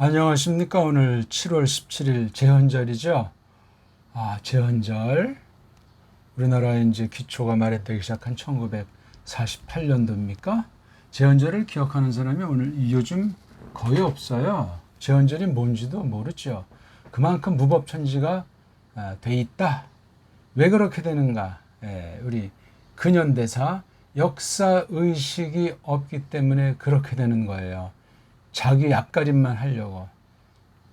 안녕하십니까. 오늘 7월 17일 제헌절이죠. 제헌절. 우리나라 이제 기초가 마련되기 시작한 1948년도입니까? 제헌절을 기억하는 사람이 오늘 요즘 거의 없어요. 제헌절이 뭔지도 모르죠. 그만큼 무법천지가 돼 있다. 왜 그렇게 되는가? 우리 근현대사 역사 의식이 없기 때문에 그렇게 되는 거예요. 자기 앞가림만 하려고,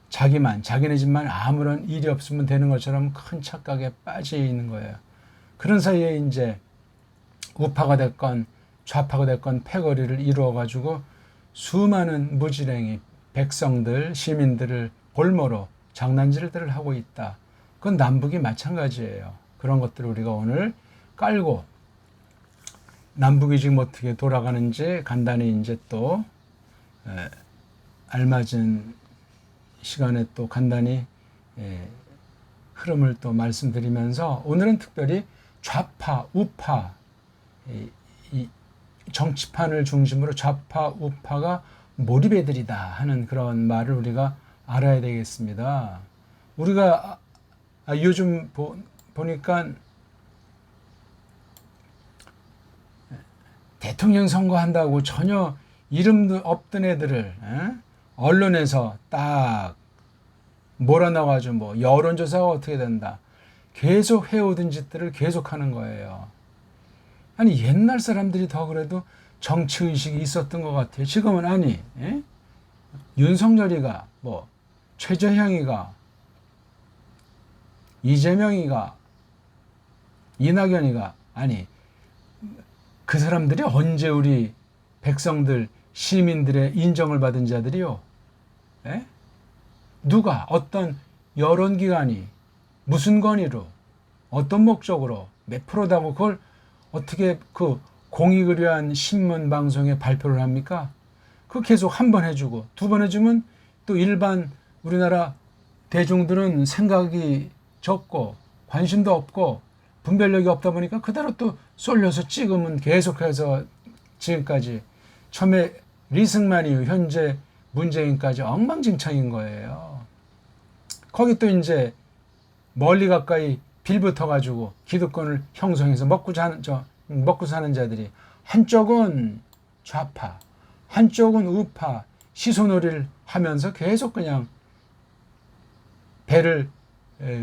자기네 집만 아무런 일이 없으면 되는 것처럼 큰 착각에 빠져 있는 거예요. 그런 사이에 이제 우파가 됐건 좌파가 됐건 패거리를 이루어가지고 수많은 무지랭이 백성들, 시민들을 볼모로 장난질들을 하고 있다. 그건 남북이 마찬가지예요. 그런 것들을 우리가 오늘 깔고 남북이 지금 어떻게 돌아가는지 간단히 이제 또 알맞은 시간에 또 간단히 흐름을 또 말씀드리면서 오늘은 특별히 좌파, 우파, 이 정치판을 중심으로 좌파, 우파가 몰입애들이다 하는 그런 말을 우리가 알아야 되겠습니다. 우리가 요즘 보니까 대통령 선거한다고 전혀 이름도 없던 애들을 언론에서 딱 몰아넣어가지고 뭐 여론조사가 어떻게 된다. 계속 해오던 짓들을 계속하는 거예요. 아니 옛날 사람들이 더 그래도 정치의식이 있었던 것 같아요. 지금은 아니 윤석열이가 뭐 최재형이가 이재명이가 이낙연이가 아니 그 사람들이 언제 우리 백성들 시민들의 인정을 받은 자들이요? 누가 어떤 여론기관이 무슨 권위로 어떤 목적으로 몇 프로다고 그걸 어떻게 그 공익을 위한 신문 방송에 발표를 합니까? 그거 계속 한 번 해주고 두 번 해주면 또 일반 우리나라 대중들은 생각이 적고 관심도 없고 분별력이 없다 보니까 그대로 또 쏠려서 찍으면 계속해서 지금까지 처음에 리승만이 현재 문재인까지 엉망진창인 거예요. 거기 또 이제 멀리 가까이 빌붙어 가지고 기득권을 형성해서 먹고 사는 자들이 한쪽은 좌파, 한쪽은 우파 시소놀이를 하면서 계속 그냥 배를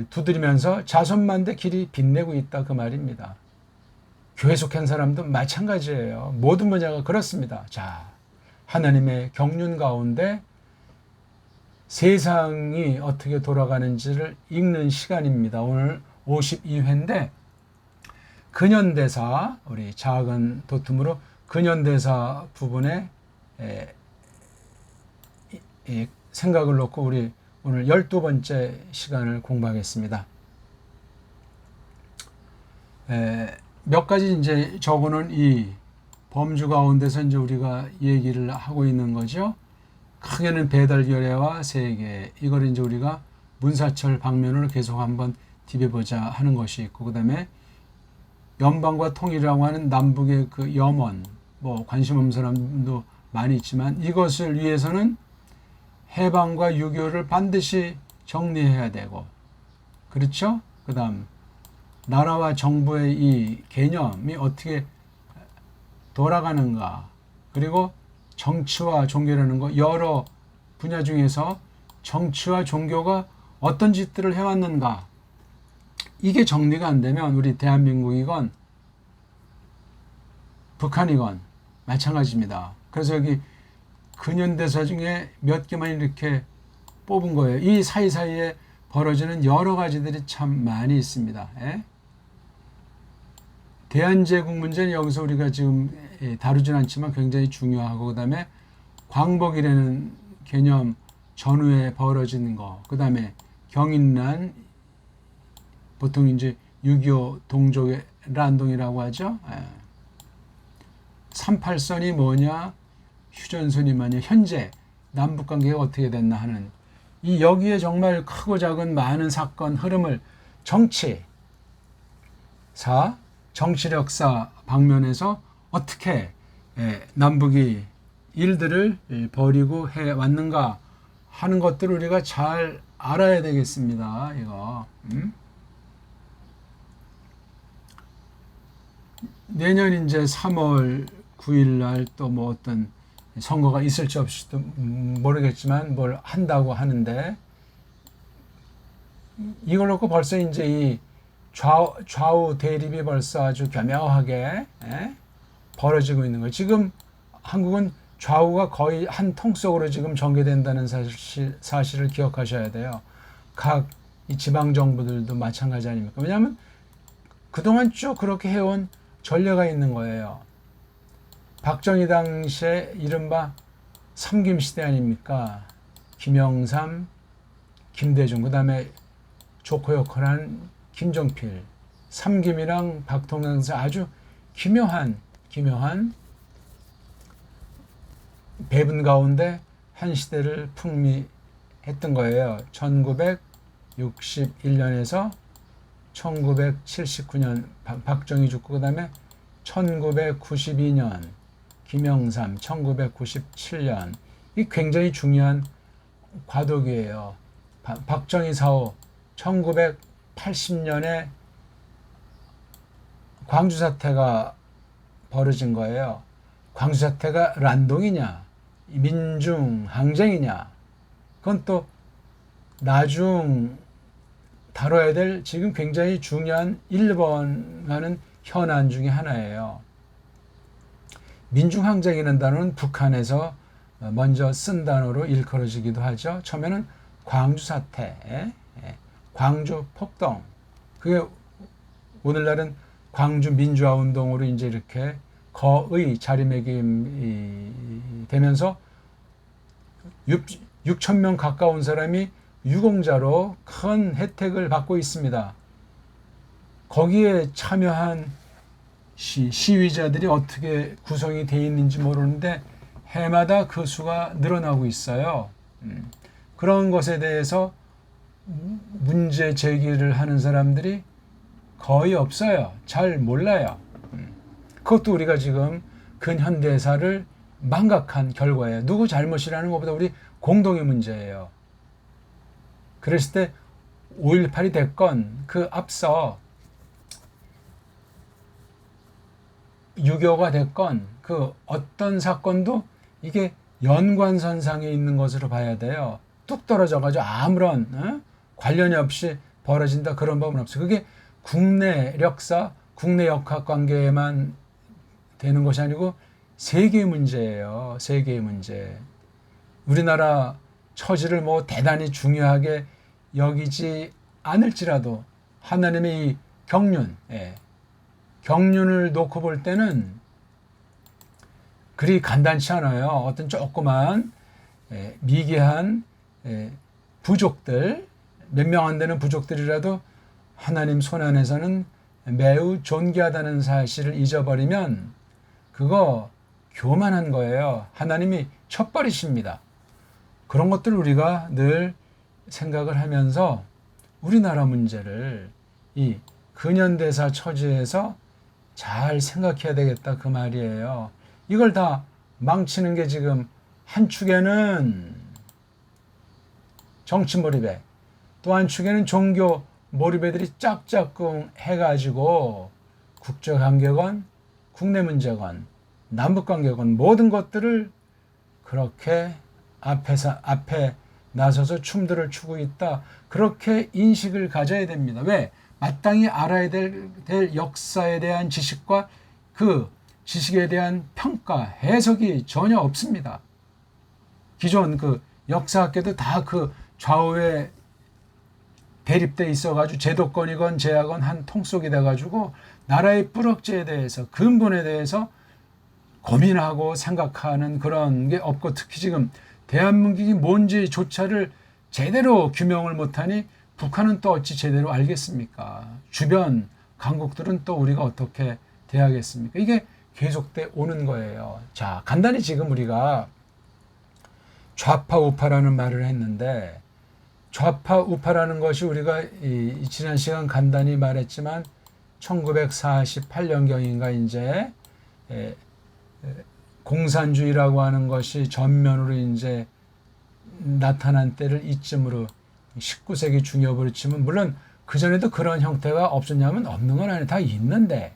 두드리면서 자손만대 길이 빛내고 있다 그 말입니다. 교회 속한 사람도 마찬가지예요. 모든 분야가 그렇습니다. 자, 하나님의 경륜 가운데 세상이 어떻게 돌아가는지를 읽는 시간입니다. 오늘 52회인데 근현대사, 우리 작은 도툼으로 근현대사 부분에 생각을 놓고 우리 오늘 12번째 시간을 공부하겠습니다. 몇 가지 이제 적어놓은 이 범주 가운데서 이제 우리가 얘기를 하고 있는 거죠. 크게는 배달결례와 세계, 이걸 이제 우리가 문사철 방면으로 계속 한번 디벼보자 하는 것이 있고, 그 다음에 연방과 통일이라고 하는 남북의 그 염원, 뭐 관심 없는 사람도 많이 있지만 이것을 위해서는 해방과 유교를 반드시 정리해야 되고, 그렇죠? 그 다음 나라와 정부의 이 개념이 어떻게 돌아가는가, 그리고 정치와 종교라는 거 여러 분야 중에서 정치와 종교가 어떤 짓들을 해왔는가, 이게 정리가 안 되면 우리 대한민국이건 북한이건 마찬가지입니다. 그래서 여기 근현대사 중에 몇 개만 이렇게 뽑은 거예요. 이 사이사이에 벌어지는 여러 가지들이 참 많이 있습니다. 대한제국 문제는 여기서 우리가 지금 다루진 않지만 굉장히 중요하고, 그 다음에 광복이라는 개념 전후에 벌어지는 거, 그 다음에 경인난, 보통 이제 6.25 동족의 란동이라고 하죠. 38선이 뭐냐, 휴전선이 뭐냐, 현재 남북관계가 어떻게 됐나 하는 이 여기에 정말 크고 작은 많은 사건 흐름을 정치력사 방면에서 어떻게 남북이 일들을 벌이고 해왔는가 하는 것들을 우리가 잘 알아야 되겠습니다. 이거. 내년 이제 3월 9일 날 또 뭐 어떤 선거가 있을지 없을지도 모르겠지만 뭘 한다고 하는데, 이걸 놓고 벌써 이제 이 좌우 대립이 벌써 아주 교묘하게 벌어지고 있는 거예요. 지금 한국은 좌우가 거의 한 통 속으로 지금 전개된다는 사실을 기억하셔야 돼요. 각 이 지방 정부들도 마찬가지 아닙니까? 왜냐하면 그동안 쭉 그렇게 해온 전례가 있는 거예요. 박정희 당시에 이른바 삼김시대 아닙니까? 김영삼, 김대중, 그 다음에 조커 역할한 김종필, 삼김이랑 박통상에서 아주 기묘한 배분 가운데 한 시대를 풍미했던 거예요. 1961년에서 1979년 박정희 죽고, 그 다음에 1992년 김영삼, 1997년, 이 굉장히 중요한 과도기예요. 박정희 사후 1980년에 광주 사태가 벌어진 거예요. 광주 사태가 란동이냐, 민중 항쟁이냐, 그건 또 나중 다뤄야 될 지금 굉장히 중요한 1번하는 현안 중에 하나예요. 민중항쟁이라는 단어는 북한에서 먼저 쓴 단어로 일컬어지기도 하죠. 처음에는 광주 사태, 광주 폭동, 그게 오늘날은 광주 민주화 운동으로 이제 이렇게 거의 자리매김이 되면서 6천 명 가까운 사람이 유공자로 큰 혜택을 받고 있습니다. 거기에 참여한 시위자들이 어떻게 구성이 되어 있는지 모르는데 해마다 그 수가 늘어나고 있어요. 그런 것에 대해서 문제 제기를 하는 사람들이 거의 없어요. 잘 몰라요. 그것도 우리가 지금 근현대사를 망각한 결과예요. 누구 잘못이라는 것보다 우리 공동의 문제예요. 그랬을 때 5.18이 됐건 그 앞서 6.25가 됐건 그 어떤 사건도 이게 연관선상에 있는 것으로 봐야 돼요. 뚝 떨어져가지고 아무런 관련이 없이 벌어진다, 그런 법은 없어요. 그게 국내 역사, 국내 역학관계에만 되는 것이 아니고 세계의 문제예요. 세계의 문제. 우리나라 처지를 뭐 대단히 중요하게 여기지 않을지라도 하나님의 이 경륜을 놓고 볼 때는 그리 간단치 않아요. 어떤 조그만 미개한 부족들, 몇 명 안 되는 부족들이라도 하나님 손 안에서는 매우 존귀하다는 사실을 잊어버리면 그거 교만한 거예요. 하나님이 첫벌이십니다. 그런 것들을 우리가 늘 생각을 하면서 우리나라 문제를 이 근현대사 처지에서 잘 생각해야 되겠다, 그 말이에요. 이걸 다 망치는 게 지금 한 축에는 정치 몰입에, 또 한 축에는 종교 몰입애들이 짝짝꿍 해가지고 국제관계건 국내 문제건 남북관계건 모든 것들을 그렇게 앞에 나서서 춤들을 추고 있다, 그렇게 인식을 가져야 됩니다. 왜? 마땅히 알아야 될 역사에 대한 지식과 그 지식에 대한 평가, 해석이 전혀 없습니다. 기존 그 역사학계도 다 그 좌우에 대립돼 있어가지고 제도권이건 제야건 한 통속이 돼가지고 나라의 뿌럭지에 대해서, 근본에 대해서 고민하고 생각하는 그런 게 없고, 특히 지금 대한민국이 뭔지조차를 제대로 규명을 못하니 북한은 또 어찌 제대로 알겠습니까? 주변 강국들은 또 우리가 어떻게 대하겠습니까? 이게 계속돼 오는 거예요. 자, 간단히 지금 우리가 좌파 우파라는 말을 했는데, 좌파 우파라는 것이 우리가 지난 시간 간단히 말했지만 1948년경인가 이제 공산주의라고 하는 것이 전면으로 이제 나타난 때를 이쯤으로 19세기 중엽으로 치면, 물론 그전에도 그런 형태가 없었냐면 없는 건 아니에요. 다 있는데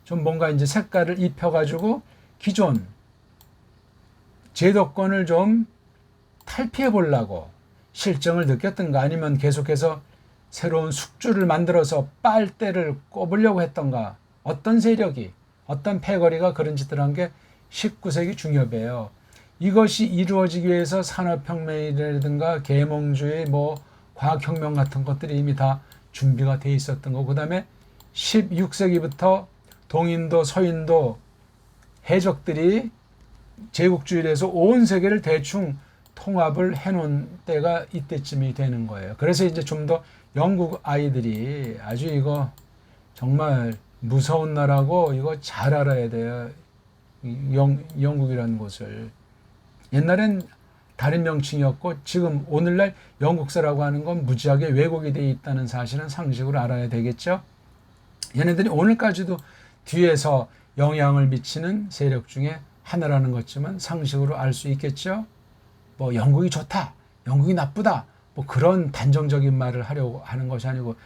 좀 뭔가 이제 색깔을 입혀가지고 기존 제도권을 좀 탈피해 보려고 실정을 느꼈던가, 아니면 계속해서 새로운 숙주를 만들어서 빨대를 꼽으려고 했던가, 어떤 세력이, 어떤 패거리가 그런 짓을 한 게 19세기 중엽이에요. 이것이 이루어지기 위해서 산업혁명이라든가 계몽주의, 뭐 과학혁명 같은 것들이 이미 다 준비가 돼 있었던 거고, 그 다음에 16세기부터 동인도 서인도 해적들이 제국주의를 해서 온 세계를 대충 통합을 해놓은 때가 이때쯤이 되는 거예요. 그래서 이제 좀 더 영국 아이들이 아주 이거 정말 무서운 나라고 이거 잘 알아야 돼요. 영국이라는 곳을. 옛날엔 다른 명칭이었고 지금 오늘날 영국사라고 하는 건 무지하게 왜곡이 되어 있다는 사실은 상식으로 알아야 되겠죠. 얘네들이 오늘까지도 뒤에서 영향을 미치는 세력 중에 하나라는 것쯤은 상식으로 알 수 있겠죠. 뭐 영국이 좋다, 영국이 나쁘다, 뭐 그런 단정적인 말을 하려고 하는 것이 아니고,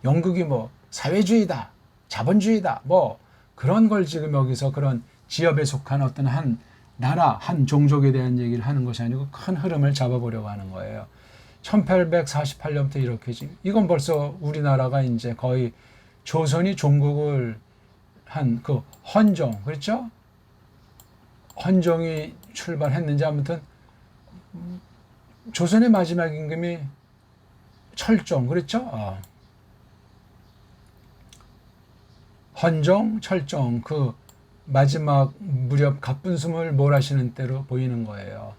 영국이 뭐 사회주의다, 자본주의다, 뭐 그런 걸 지금 여기서 그런 지역에 속한 어떤 한 나라, 한 종족에 대한 얘기를 하는 것이 아니고 큰 흐름을 잡아보려고 하는 거예요. 1848년부터 이렇게, 이건 벌써 우리나라가 이제 거의 조선이 종국을 한 그 헌종, 그렇죠? 헌종이 출발했는지, 아무튼 조선의 마지막 임금이 철종, 그렇죠? 헌종, 철종, 그 마지막 무렵 갑분숨을 몰아쉬는 때로 보이는 거예요.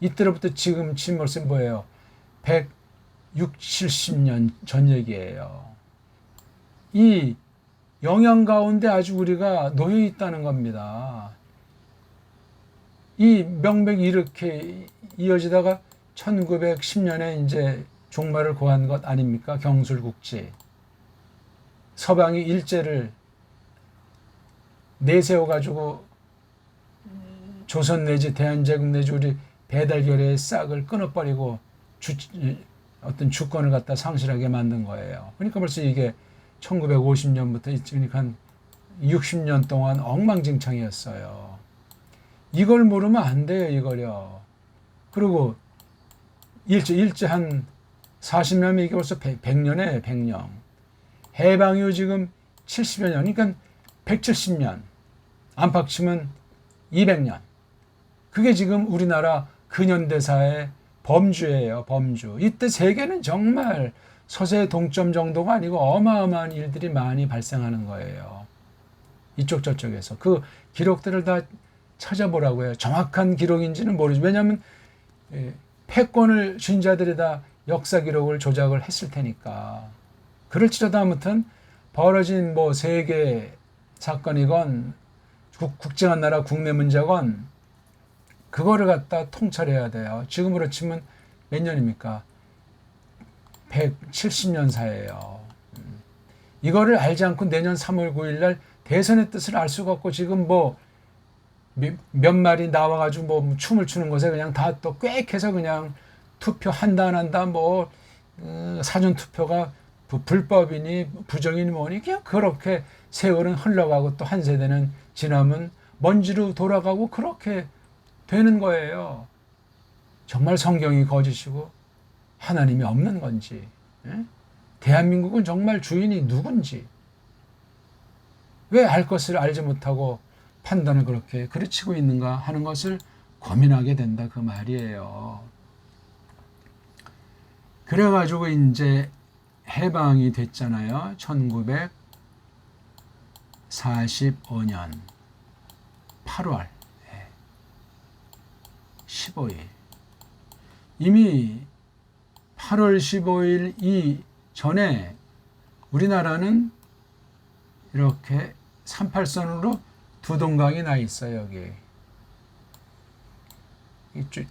이때로부터 지금쯤 벌써 뭐예요? 160, 70년 전 얘기예요. 이 영향 가운데 아주 우리가 놓여 있다는 겁니다. 이 명맥이 이렇게 이어지다가 1910년에 이제 종말을 고한 것 아닙니까? 경술국지. 서방이 일제를 내세워가지고 조선 내지 대한제국 내지 우리 배달결의 싹을 끊어버리고 어떤 주권을 갖다 상실하게 만든 거예요. 그러니까 벌써 이게 1950년부터 그러니까 한 60년 동안 엉망진창이었어요. 이걸 모르면 안 돼요, 이거요. 그리고 일제 한 40년이면 이게 벌써 100년에 100년. 해방 이후 지금 70여 년, 그러니까 170년. 안팎 치면 200년. 그게 지금 우리나라 근현대사의 범주예요, 범주. 이때 세계는 정말 서세 동점 정도가 아니고 어마어마한 일들이 많이 발생하는 거예요. 이쪽 저쪽에서. 그 기록들을 다 찾아보라고요. 정확한 기록인지는 모르죠. 왜냐하면 패권을 쥔 자들이 다 역사 기록을 조작을 했을 테니까. 그럴지라도 아무튼 벌어진 뭐 세계 사건이건 국제한 나라 국내 문제건 그거를 갖다 통찰해야 돼요. 지금으로 치면 몇 년입니까? 170년사예요. 이거를 알지 않고 내년 3월 9일 날 대선의 뜻을 알 수가 없고, 지금 뭐 몇 마리 나와가지고 뭐 춤을 추는 것에 그냥 다 또 꽥해서 그냥 투표한다 안 한다, 뭐 사전 투표가 불법이니 부정이니 뭐니 그냥 그렇게 세월은 흘러가고 또 한 세대는 지나면 먼지로 돌아가고 그렇게 되는 거예요. 정말 성경이 거짓이고 하나님이 없는 건지, 대한민국은 정말 주인이 누군지, 왜 알 것을 알지 못하고 판단을 그렇게 그르치고 있는가 하는 것을 고민하게 된다, 그 말이에요. 그래가지고 이제 해방이 됐잖아요. 1945년 8월 15일. 이미 8월 15일 이전에 우리나라는 이렇게 38선으로 두 동강이 나 있어요. 여기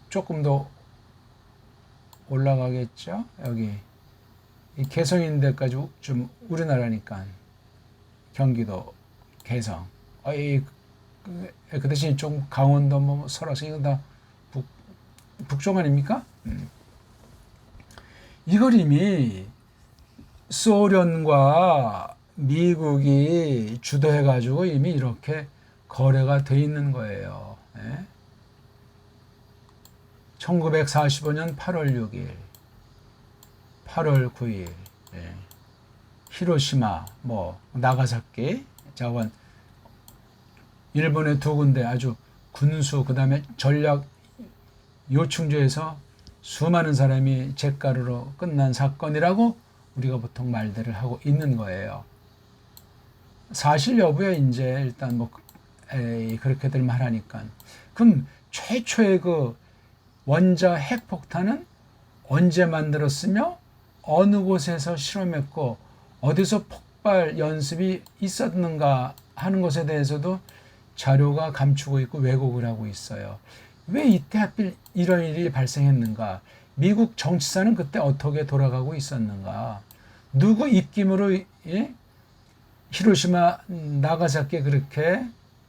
조금 더 올라가겠죠. 여기 이 개성인 데까지 좀 우리나라니까 경기도 개성. 그 대신 좀 강원도 뭐 설악산 이거 다 북쪽 아닙니까? 이걸 이미 소련과 미국이 주도해가지고 이미 이렇게 거래가 돼 있는 거예요. 1945년 8월 6일, 8월 9일, 히로시마, 나가사키, 자원, 일본의 두 군데 아주 군수, 그 다음에 전략 요충지에서 수많은 사람이 잿가루로 끝난 사건이라고 우리가 보통 말들을 하고 있는 거예요. 사실 여부에 이제 일단 그렇게들 말하니까. 그럼 최초의 그 원자 핵폭탄은 언제 만들었으며 어느 곳에서 실험했고 어디서 폭발 연습이 있었는가 하는 것에 대해서도 자료가 감추고 있고 왜곡을 하고 있어요. 왜 이때 하필 이런 일이 발생했는가? 미국 정치사는 그때 어떻게 돌아가고 있었는가? 누구 입김으로 히로시마, 나가사키에 그렇게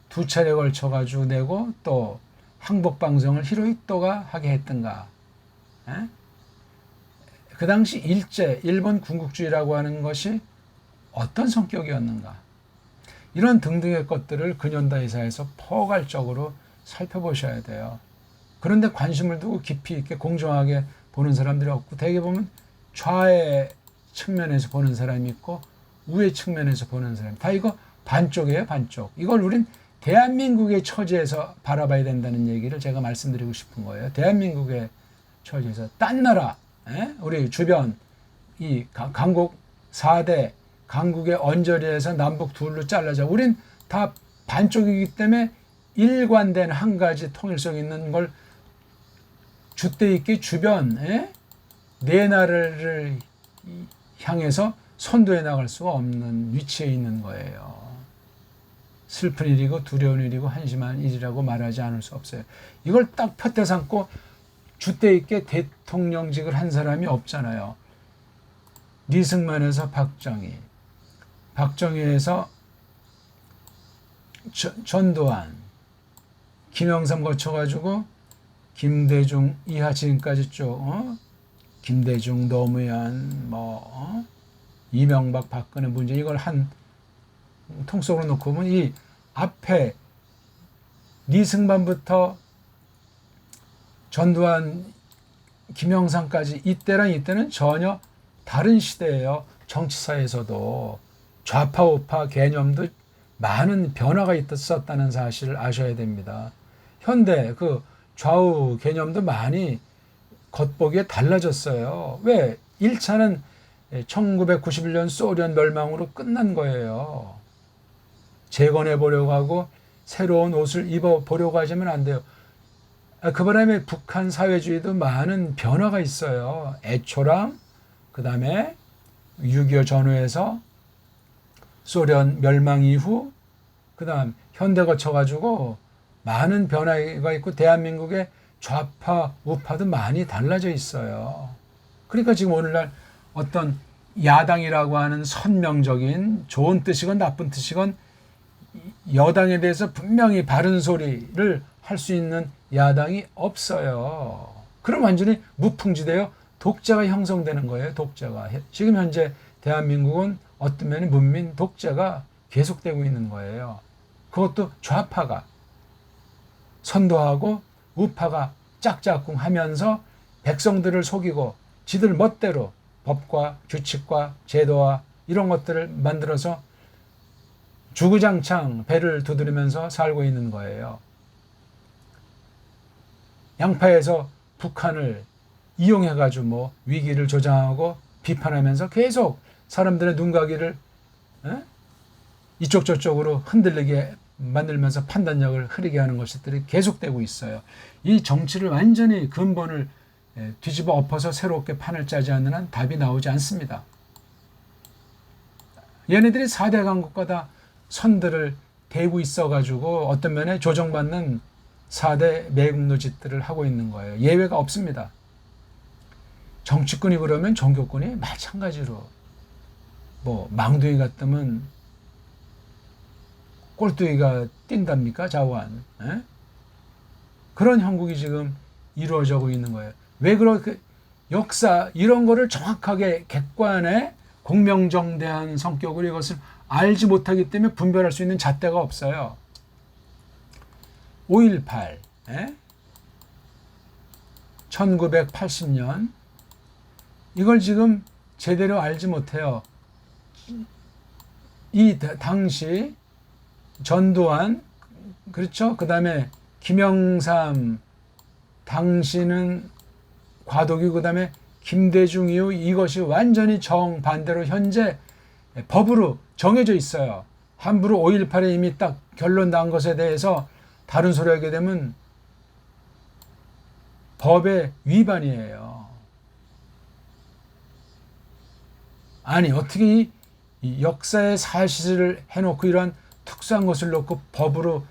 두 차례 걸쳐가지고 내고 또 항복방송을 히로히토가 하게 했던가? 그 당시 일본 군국주의라고 하는 것이 어떤 성격이었는가? 이런 등등의 것들을 근현대사에서 포괄적으로 살펴보셔야 돼요. 그런데 관심을 두고 깊이 있게 공정하게 보는 사람들이 없고 대개 보면 좌의 측면에서 보는 사람이 있고 우의 측면에서 보는 사람, 다 이거 반쪽이에요, 반쪽. 이걸 우린 대한민국의 처지에서 바라봐야 된다는 얘기를 제가 말씀드리고 싶은 거예요. 대한민국의 처지에서. 딴 나라, 우리 주변 이 강국 4대 강국의 언저리에서 남북 둘로 잘라자. 우린 다 반쪽이기 때문에 일관된 한 가지 통일성 있는 걸 주대 있게 주변 네 나라를 향해서 선도해 나갈 수가 없는 위치에 있는 거예요. 슬픈 일이고 두려운 일이고 한심한 일이라고 말하지 않을 수 없어요. 이걸 딱 펴대 삼고 주대 있게 대통령직을 한 사람이 없잖아요. 리승만에서 박정희, 박정희에서 전두환, 김영삼 거쳐가지고 김대중 이하 지금까지 쭉 김대중, 노무현, 이명박, 박근혜, 문재인 이걸 한 통속으로 놓고 보면 이 앞에 리승만부터 전두환, 김영삼까지 이때는 전혀 다른 시대예요. 정치사에서도 좌파 우파 개념도 많은 변화가 있었다는 사실을 아셔야 됩니다. 현대 그 좌우 개념도 많이 겉보기에 달라졌어요. 왜? 1차는 1991년 소련 멸망으로 끝난 거예요. 재건해 보려고 하고 새로운 옷을 입어 보려고 하시면 안 돼요. 그 바람에 북한 사회주의도 많은 변화가 있어요. 애초랑 그 다음에 6.25 전후에서 소련 멸망 이후 그 다음 현대 거쳐가지고 많은 변화가 있고 대한민국의 좌파 우파도 많이 달라져 있어요. 그러니까 지금 오늘날 어떤 야당이라고 하는 선명적인 좋은 뜻이건 나쁜 뜻이건 여당에 대해서 분명히 바른 소리를 할 수 있는 야당이 없어요. 그럼 완전히 무풍지대요. 독재가 형성되는 거예요. 독재가. 지금 현재 대한민국은 어떤 면에 문민 독재가 계속되고 있는 거예요. 그것도 좌파가 선도하고 우파가 짝짝꿍 하면서 백성들을 속이고 지들 멋대로 법과 규칙과 제도와 이런 것들을 만들어서 주구장창 배를 두드리면서 살고 있는 거예요. 양파에서 북한을 이용해가지고 위기를 조장하고 비판하면서 계속 사람들의 눈가기를 이쪽 저쪽으로 흔들리게 만들면서 판단력을 흐리게 하는 것들이 계속되고 있어요. 이 정치를 완전히 근본을 뒤집어 엎어서 새롭게 판을 짜지 않는 한 답이 나오지 않습니다. 얘네들이 4대 강국과 다 선들을 대고 있어가지고 어떤 면에 조정받는 4대 매국노 짓들을 하고 있는 거예요. 예외가 없습니다. 정치권이 그러면 종교권이 마찬가지로 망둥이 같으면 꼴뚜기가 뛴답니까? 자원. 그런 형국이 지금 이루어지고 있는 거예요. 왜 그렇게 역사 이런 거를 정확하게 객관의 공명정대한 성격으로 이것을 알지 못하기 때문에 분별할 수 있는 잣대가 없어요. 5.18 1980년 이걸 지금 제대로 알지 못해요. 이 당시 전두환 그렇죠? 그 다음에 김영삼 당시는 과도기 그 다음에 김대중 이후 이것이 완전히 정반대로 현재 법으로 정해져 있어요. 함부로 5.18에 이미 딱 결론 난 것에 대해서 다른 소리 하게 되면 법의 위반이에요. 아니 어떻게 이 역사의 사실을 해놓고 이러한 특수한 것을 놓고 법으로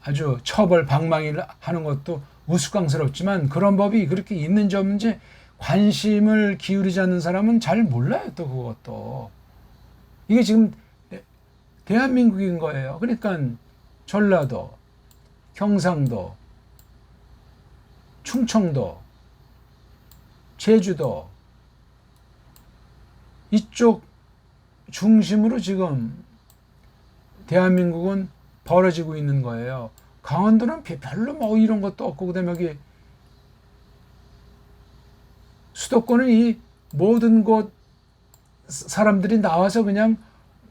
아주 처벌 방망이를 하는 것도 우스꽝스럽지만 그런 법이 그렇게 있는지 없는지 관심을 기울이지 않는 사람은 잘 몰라요. 또 그것도 이게 지금 대한민국인 거예요. 그러니까 전라도, 경상도, 충청도, 제주도 이쪽 중심으로 지금 대한민국은 벌어지고 있는 거예요. 강원도는 별로 뭐 이런 것도 없고 그다음에 여기 수도권은 이 모든 곳 사람들이 나와서 그냥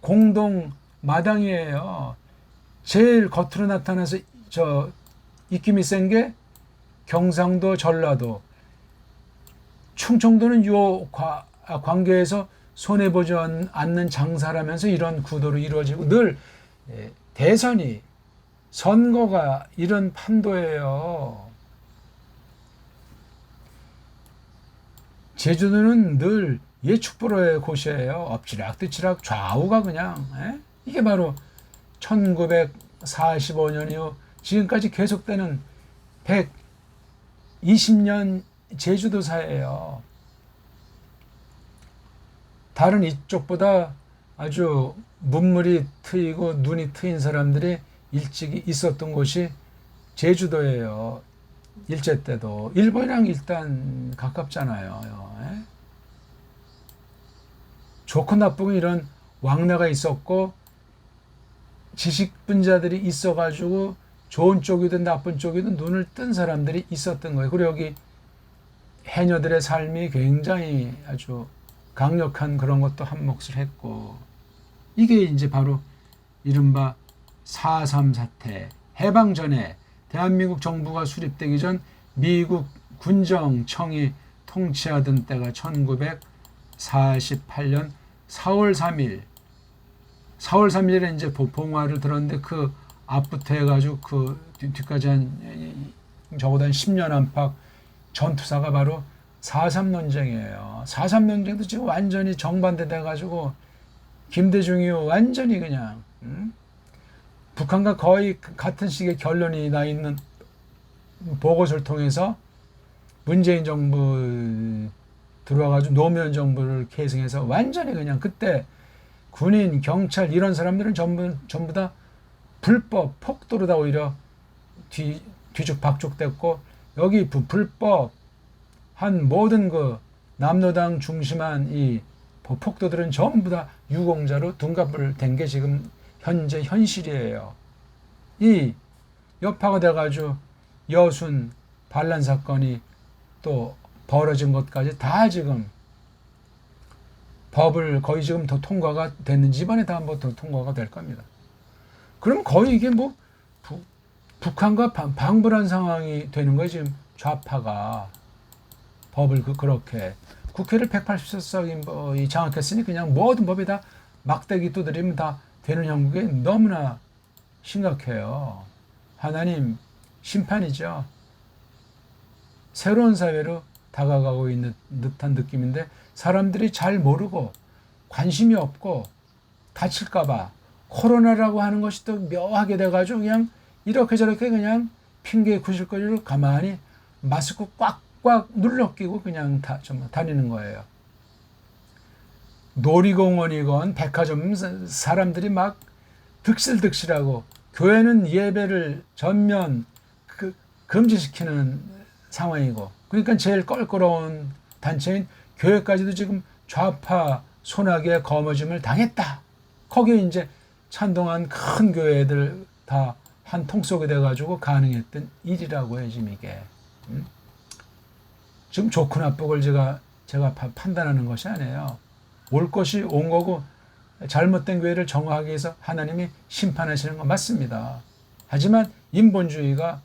공동 마당이에요. 제일 겉으로 나타나서 저 입김이 센 게 경상도, 전라도, 충청도는 요 관계에서 손해보지 않는 장사라면서 이런 구도로 이루어지고 늘 대선이 선거가 이런 판도예요. 제주도는 늘 예측불허의 곳이에요. 엎치락뒤치락 좌우가 그냥 이게 바로 1945년 이후 지금까지 계속되는 120년 제주도사예요. 다른 이쪽보다 아주 문물이 트이고 눈이 트인 사람들이 일찍 있었던 곳이 제주도예요. 일제 때도 일본이랑 일단 가깝잖아요. 좋고 나쁘고 이런 왕래가 있었고 지식분자들이 있어가지고 좋은 쪽이든 나쁜 쪽이든 눈을 뜬 사람들이 있었던 거예요. 그리고 여기 해녀들의 삶이 굉장히 아주 강력한 그런 것도 한 몫을 했고 이게 이제 바로 이른바 4.3 사태 해방 전에 대한민국 정부가 수립되기 전 미국 군정청이 통치하던 때가 1948년 4월 3일 4월 3일에 이제 봉화를 들었는데 그 앞부터 해가지고 그 뒤까지 한 적어도 한 10년 안팎 전투사가 바로 4.3 논쟁이에요. 4.3 논쟁도 지금 완전히 정반대 돼가지고 김대중이 완전히 그냥 북한과 거의 같은 시기에 결론이 나 있는 보고서를 통해서 문재인 정부 들어와가지고 노무현 정부를 계승해서 완전히 그냥 그때 군인, 경찰 이런 사람들은 전부 다 불법 폭도로 다 오히려 뒤죽박죽됐고 여기 불법 한 모든 그 남로당 중심한 이 폭도들은 전부 다 유공자로 둔갑을 된 게 지금 현재 현실이에요. 이 여파가 돼가지고 여순 반란 사건이 또 벌어진 것까지 다 지금 법을 거의 지금 더 통과가 됐는지 이번에 다 한번 더 통과가 될 겁니다. 그럼 거의 이게 뭐 북한과 방불한 상황이 되는 거예요. 지금 좌파가 법을 그렇게 국회를 180석 장악했으니 그냥 모든 법에 다 막대기 두드리면 다 되는 형국에 너무나 심각해요. 하나님 심판이죠. 새로운 사회로 다가가고 있는 듯한 느낌인데 사람들이 잘 모르고 관심이 없고 다칠까봐 코로나라고 하는 것이 또 묘하게 돼가지고 그냥 이렇게 저렇게 그냥 핑계 구실거리로 가만히 마스크 꽉꽉 눌러 끼고 그냥 다니는 거예요. 놀이공원이건 백화점 사람들이 막 득실득실하고 교회는 예배를 전면 금지시키는 상황이고 그러니까 제일 껄끄러운 단체인 교회까지도 지금 좌파 손아귀의 거머짐을 당했다. 거기에 이제 찬동한 큰 교회들 다 한 통속이 돼가지고 가능했던 일이라고 해요, 지금 이게. 지금 좋고 나쁘고를 제가 판단하는 것이 아니에요. 올 것이 온 거고 잘못된 교회를 정화하기 위해서 하나님이 심판하시는 건 맞습니다. 하지만 인본주의가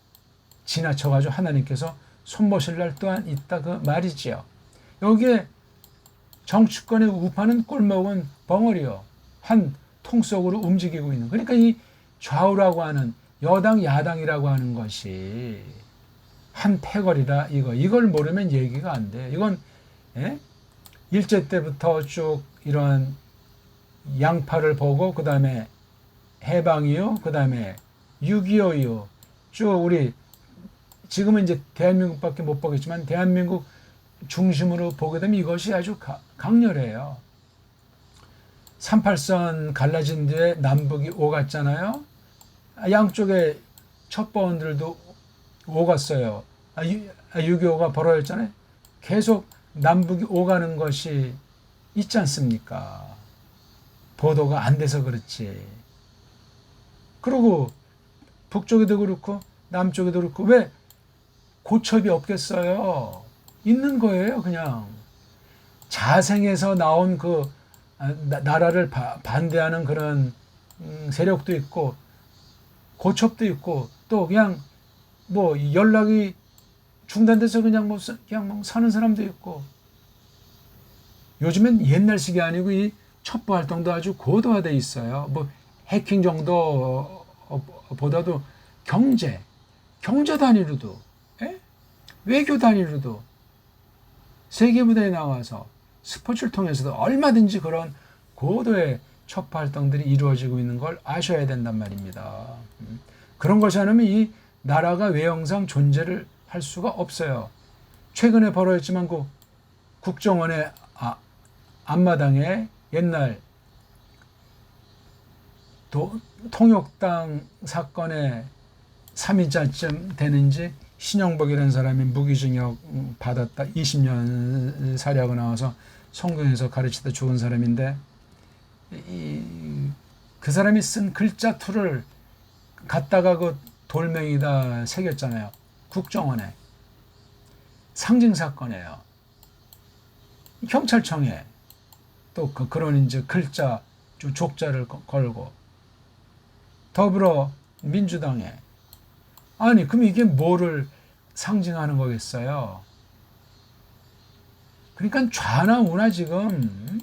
지나쳐가지고 하나님께서 손보실 날 또한 있다 그 말이지요. 여기에 정치권의 우파는 꼴먹은 벙어리요. 한 통속으로 움직이고 있는. 그러니까 이 좌우라고 하는 여당 야당이라고 하는 것이 한 패거리라 이걸 모르면 얘기가 안 돼. 이건 일제 때부터 쭉 이런 양파를 보고 그 다음에 해방이요, 그 다음에 6.25요, 쭉 우리 지금은 이제 대한민국밖에 못 보겠지만 대한민국 중심으로 보게 되면 이것이 아주 강렬해요. 38선 갈라진 뒤에 남북이 오갔잖아요. 양쪽에 첩보원들도 오갔어요. 6.25가 벌어졌잖아요. 계속 남북이 오가는 것이 있지 않습니까? 보도가 안 돼서 그렇지. 그리고 북쪽에도 그렇고 남쪽에도 그렇고 왜 고첩이 없겠어요? 있는 거예요, 그냥. 자생에서 나온 그 나라를 반대하는 그런 세력도 있고 고첩도 있고 또 그냥 뭐 연락이 중단돼서 그냥 뭐 사는 사람도 있고. 요즘엔 옛날식이 아니고 이 첩보 활동도 아주 고도화돼 있어요. 뭐 해킹 정도 보다도 경제 단위로도, 외교 단위로도 세계 무대에 나와서 스포츠를 통해서도 얼마든지 그런 고도의 첩보 활동들이 이루어지고 있는 걸 아셔야 된단 말입니다. 그런 것이 아니면 이 나라가 외형상 존재를 할 수가 없어요. 최근에 벌어졌지만 그 국정원의 앞마당에 옛날 통역당 사건의 3인자쯤 되는지 신영복이라는 사람이 무기징역 받았다 20년 살해하고 나와서 성경에서 가르치다 죽은 사람인데 그 사람이 쓴 글자 투를 갖다가 그 돌멩이다 새겼잖아요. 국정원에. 상징 사건이에요. 경찰청에 또 그런 이제 글자 족자를 걸고 더불어 민주당에. 아니 그럼 이게 뭐를 상징하는 거겠어요? 그러니까 좌나 우나 지금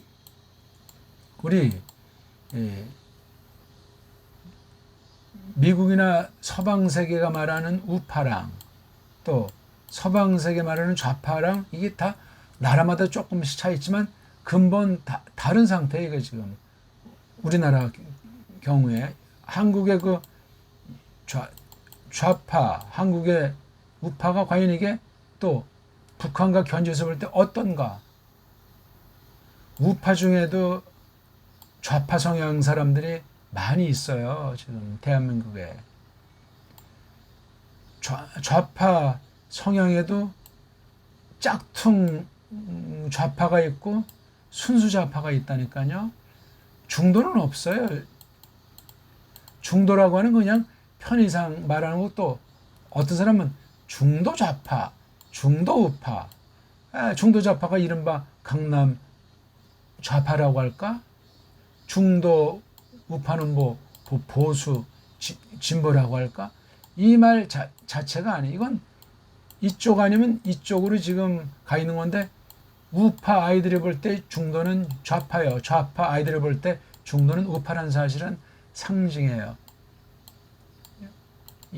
우리 미국이나 서방 세계가 말하는 우파랑 또 서방 세계 말하는 좌파랑 이게 다 나라마다 조금씩 차이 있지만 근본 다른 상태예요. 지금 우리나라 경우에 한국의 그 좌파, 한국의 우파가 과연 이게 또 북한과 견주해서 볼 때 어떤가? 우파 중에도 좌파 성향 사람들이 많이 있어요. 지금 대한민국에. 좌파 성향에도 짝퉁 좌파가 있고 순수 좌파가 있다니까요. 중도는 없어요. 중도라고 하는 그냥 편의상 말하는 것도 어떤 사람은 중도 좌파, 중도 우파, 중도 좌파가 이른바 강남 좌파라고 할까? 중도 우파는 뭐 보수 진보라고 할까? 이 말 자체가 아니에요. 이건 이쪽 아니면 이쪽으로 지금 가 있는 건데 우파 아이들이 볼 때 중도는 좌파예요. 좌파 아이들이 볼 때 중도는 우파라는 사실은 상징이에요.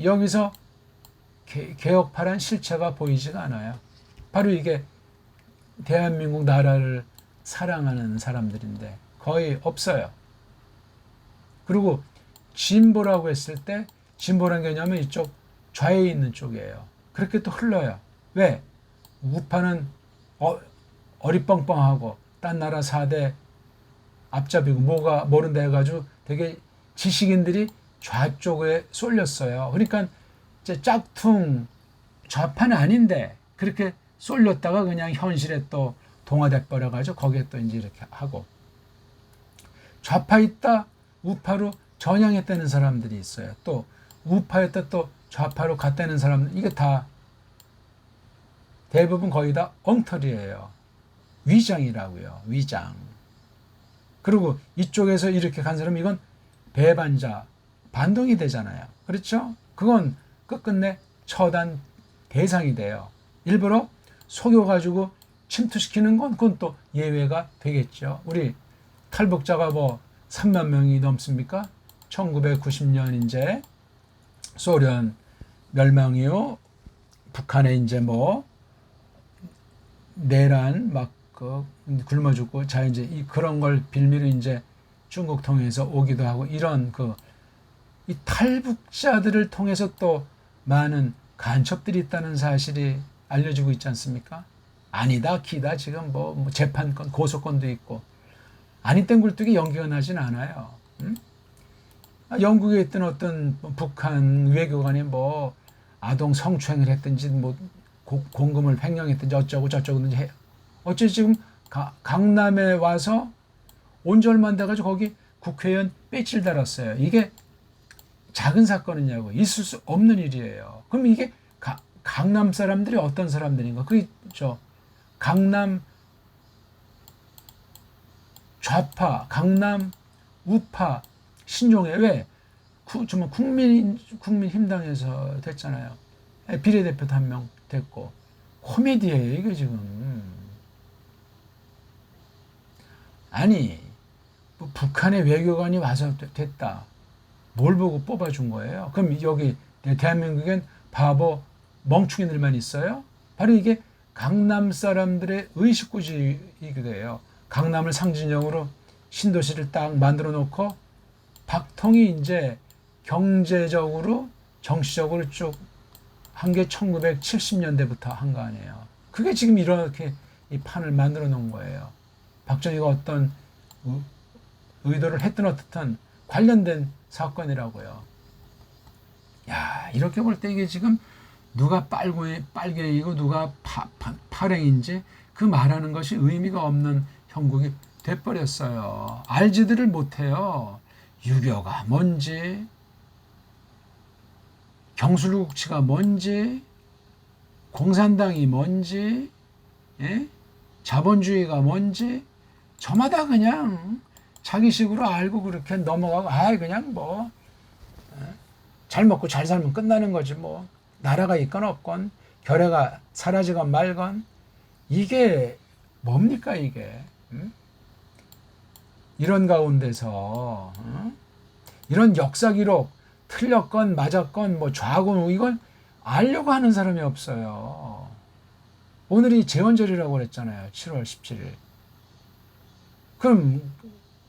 여기서 개혁파란 실체가 보이지가 않아요. 바로 이게 대한민국 나라를 사랑하는 사람들인데 거의 없어요. 그리고 진보라고 했을 때 진보란 개념은 이쪽 좌에 있는 쪽이에요. 그렇게 또 흘러요. 왜? 우파는 어리뻥뻥하고 딴 나라 4대 앞잡이고 뭐가 모른다 해가지고 되게 지식인들이 좌쪽에 쏠렸어요. 그러니까 이제 짝퉁 좌파는 아닌데 그렇게 쏠렸다가 그냥 현실에 또 동화돼 버려가지고 거기에 또 이제 이렇게 하고, 좌파 있다 우파로 전향했다는 사람들이 있어요. 또 우파였다 또 좌파로 갔다는 사람들, 이게 다 대부분 거의 다 엉터리예요. 위장이라고요. 위장. 그리고 이쪽에서 이렇게 간 사람은 이건 배반자, 반동이 되잖아요. 그렇죠? 그건 끝끝내 처단 대상이 돼요. 일부러 속여가지고 침투시키는 건 그건 또 예외가 되겠죠. 우리 탈북자가 뭐 3만 명이 넘습니까? 1990년 이제 소련 멸망 이후 북한에 이제 뭐 내란 막 굶어 죽고, 자 이제 그런 걸 빌미로 이제 중국 통해서 오기도 하고, 이런 이 탈북자들을 통해서 또 많은 간첩들이 있다는 사실이 알려지고 있지 않습니까? 아니다 기다 지금 뭐 재판권 고소권도 있고, 아니 땐 굴뚝이 연기가 나진 않아요. 응? 영국에 있던 어떤 북한 외교관이 뭐 아동 성추행을 했든지 뭐 공금을 횡령했든지 어쩌고 저쩌고든지 해요. 어째 지금 강남에 와서 온 지 얼마 안 돼가지고 거기 국회의원 배지를 달았어요. 이게 작은 사건이냐고. 있을 수 없는 일이에요. 그럼 이게 강남 사람들이 어떤 사람들인가? 그게 강남 좌파, 강남 우파, 신종에 왜 국민힘당에서 됐잖아요. 비례대표도 한 명 됐고. 코미디예요 이게 지금. 아니 뭐 북한의 외교관이 와서 됐다. 뭘 보고 뽑아준 거예요? 그럼 여기 대한민국엔 바보 멍충이들만 있어요? 바로 이게 강남 사람들의 의식구조이기도 강남을 상징적으로 신도시를 딱 만들어 놓고 박통이 이제 경제적으로 정치적으로 쭉 한 게 1970년대부터 한 거 아니에요. 그게 지금 이렇게 이 판을 만들어 놓은 거예요. 박정희가 어떤 의도를 했든 어떻든 관련된 사건이라고요. 야, 이렇게 볼 때 이게 지금 누가 빨갱이고 누가 파랭인지 그 말하는 것이 의미가 없는 형국이 돼버렸어요. 알지들을 못해요. 유교가 뭔지, 경술국치가 뭔지, 공산당이 뭔지, 예? 자본주의가 뭔지 저마다 그냥 자기식으로 알고 그렇게 넘어가고, 그냥 뭐 잘 먹고 잘 살면 끝나는 거지 뭐. 나라가 있건 없건 결례가 사라지건 말건 이게 뭡니까 이게. 이런 가운데서 이런 역사 기록 틀렸건 맞았건 뭐 좌건 우이건 알려고 하는 사람이 없어요. 오늘이 제헌절이라고 그랬잖아요. 7월 17일. 그럼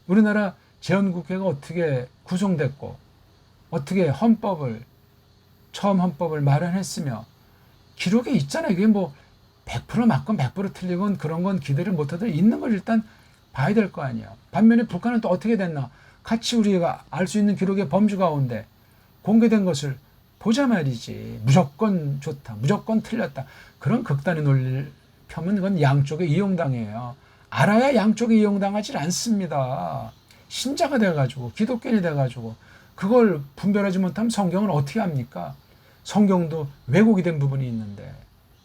우리나라 제헌국회가 어떻게 구성됐고 어떻게 처음 헌법을 마련했으며 기록에 있잖아요. 이게 뭐 100% 맞건 100% 틀리건 그런 건 기대를 못하더라도 있는 걸 일단 봐야 될 거 아니에요. 반면에 북한은 또 어떻게 됐나? 같이 우리가 알 수 있는 기록의 범주 가운데 공개된 것을 보자 말이지. 무조건 좋다, 무조건 틀렸다. 그런 극단의 논리를 펴면 그건 양쪽에 이용당해요. 알아야 양쪽에 이용당하지 않습니다. 신자가 돼가지고 기독교인이 돼가지고 그걸 분별하지 못하면 성경은 어떻게 합니까? 성경도 왜곡이 된 부분이 있는데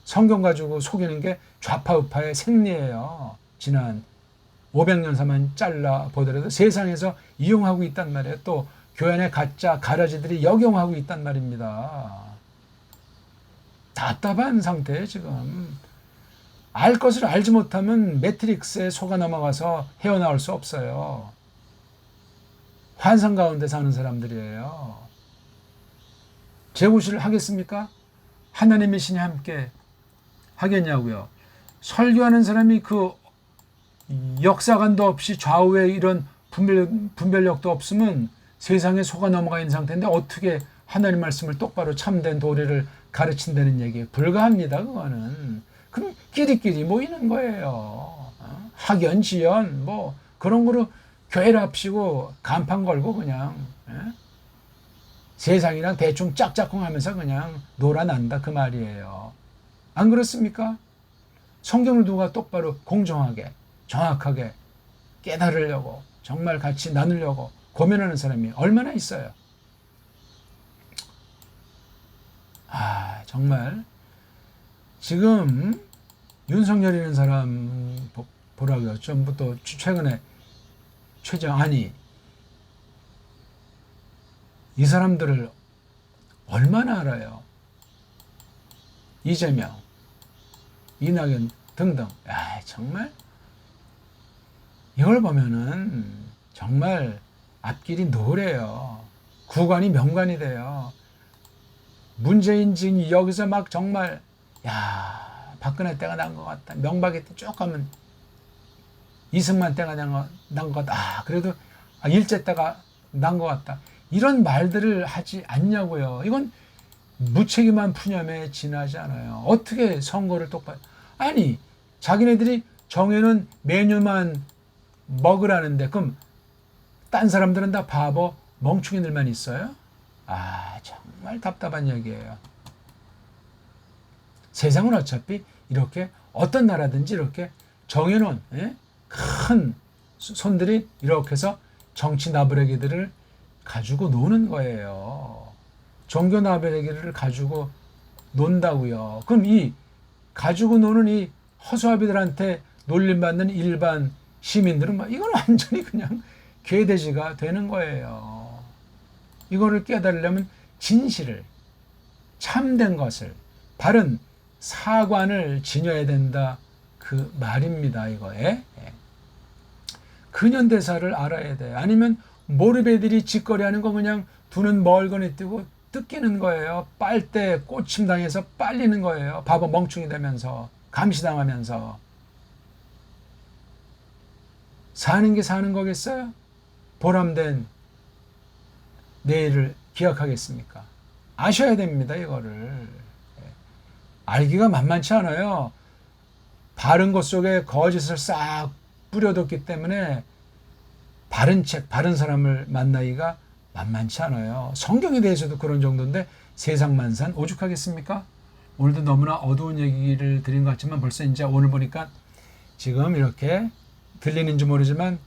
성경 가지고 속이는 게 좌파 우파의 생리예요. 지난 500년사만 잘라 보더라도 세상에서 이용하고 있단 말이에요. 또 교회 안에 가짜 가라지들이 역용하고 있단 말입니다. 답답한 상태에 지금 알 것을 알지 못하면 매트릭스에 속아 넘어가서 헤어나올 수 없어요. 환상 가운데 사는 사람들이에요. 재구실을 하겠습니까? 하나님의 신이 함께 하겠냐고요. 설교하는 사람이 그 역사관도 없이 좌우에 이런 분별력도 없으면 세상에 속아 넘어가 있는 상태인데 어떻게 하나님 말씀을 똑바로 참된 도리를 가르친다는 얘기에 불가합니다. 그거는. 그럼 끼리끼리 모이는 거예요. 학연, 지연 뭐 그런 거로 교회를 합시고 간판 걸고 그냥 세상이랑 대충 짝짝꿍 하면서 그냥 놀아난다 그 말이에요. 안 그렇습니까? 성경을 누가 똑바로 공정하게 정확하게 깨달으려고 정말 같이 나누려고 고민하는 사람이 얼마나 있어요. 정말 지금 윤석열이라는 사람 보라고요. 전부터 최근에 최정안이 이 사람들을 얼마나 알아요. 이재명, 이낙연 등등. 정말 이걸 보면은 정말 앞길이 노래요. 구관이 명관이 돼요. 문재인 지금 여기서 막 정말 박근혜 때가 난 것 같다. 명박이 때 쭉 가면 이승만 때가 난 것 같다. 그래도 일제 때가 난 것 같다. 이런 말들을 하지 않냐고요. 이건 무책임한 푸념에 지나지 않아요. 어떻게 선거를 똑바로 아니 자기네들이 정해놓은 메뉴만 먹으라는데 그럼 딴 사람들은 다 바보 멍충이들만 있어요? 정말 답답한 얘기예요. 세상은 어차피 이렇게 어떤 나라든지 이렇게 정해놓은 큰 손들이 이렇게 해서 정치 나부레기들을 가지고 노는 거예요. 종교 나부레기를 가지고 논다고요. 그럼 이 가지고 노는 이 허수아비들한테 놀림받는 일반 시민들은 이건 완전히 그냥 개돼지가 되는 거예요. 이거를 깨달으려면 진실을 참된 것을 바른 사관을 지녀야 된다 그 말입니다. 이거에 근현대사를 알아야 돼. 아니면 모르베들이 짓거리하는 거 그냥 두는 멀거니 뜨고 뜯기는 거예요. 빨대 꽂힘 당해서 빨리는 거예요. 바보 멍충이 되면서 감시당하면서 사는 게 사는 거겠어요? 보람된 내일을 기억하겠습니까? 아셔야 됩니다. 이거를 알기가 만만치 않아요. 바른 것 속에 거짓을 싹 뿌려뒀기 때문에 바른 책, 바른 사람을 만나기가 만만치 않아요. 성경에 대해서도 그런 정도인데 세상 만산 오죽하겠습니까? 오늘도 너무나 어두운 얘기를 드린 것 같지만 벌써 이제 오늘 보니까 지금 이렇게 들리는지 모르지만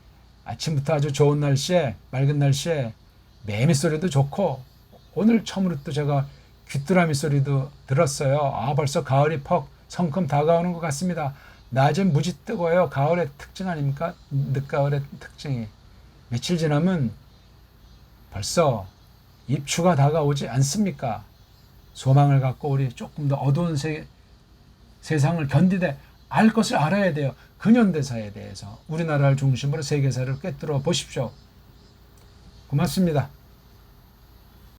아침부터 아주 좋은 날씨에 맑은 날씨에 매미 소리도 좋고 오늘 처음으로 또 제가 귀뚜라미 소리도 들었어요. 벌써 가을이 퍽 성큼 다가오는 것 같습니다. 낮은 무지 뜨거워요. 가을의 특징 아닙니까? 늦가을의 특징이. 며칠 지나면 벌써 입추가 다가오지 않습니까? 소망을 갖고 우리 조금 더 어두운 세상을 견디되 알 것을 알아야 돼요. 근현대사에 대해서 우리나라를 중심으로 세계사를 꿰뚫어 보십시오. 고맙습니다.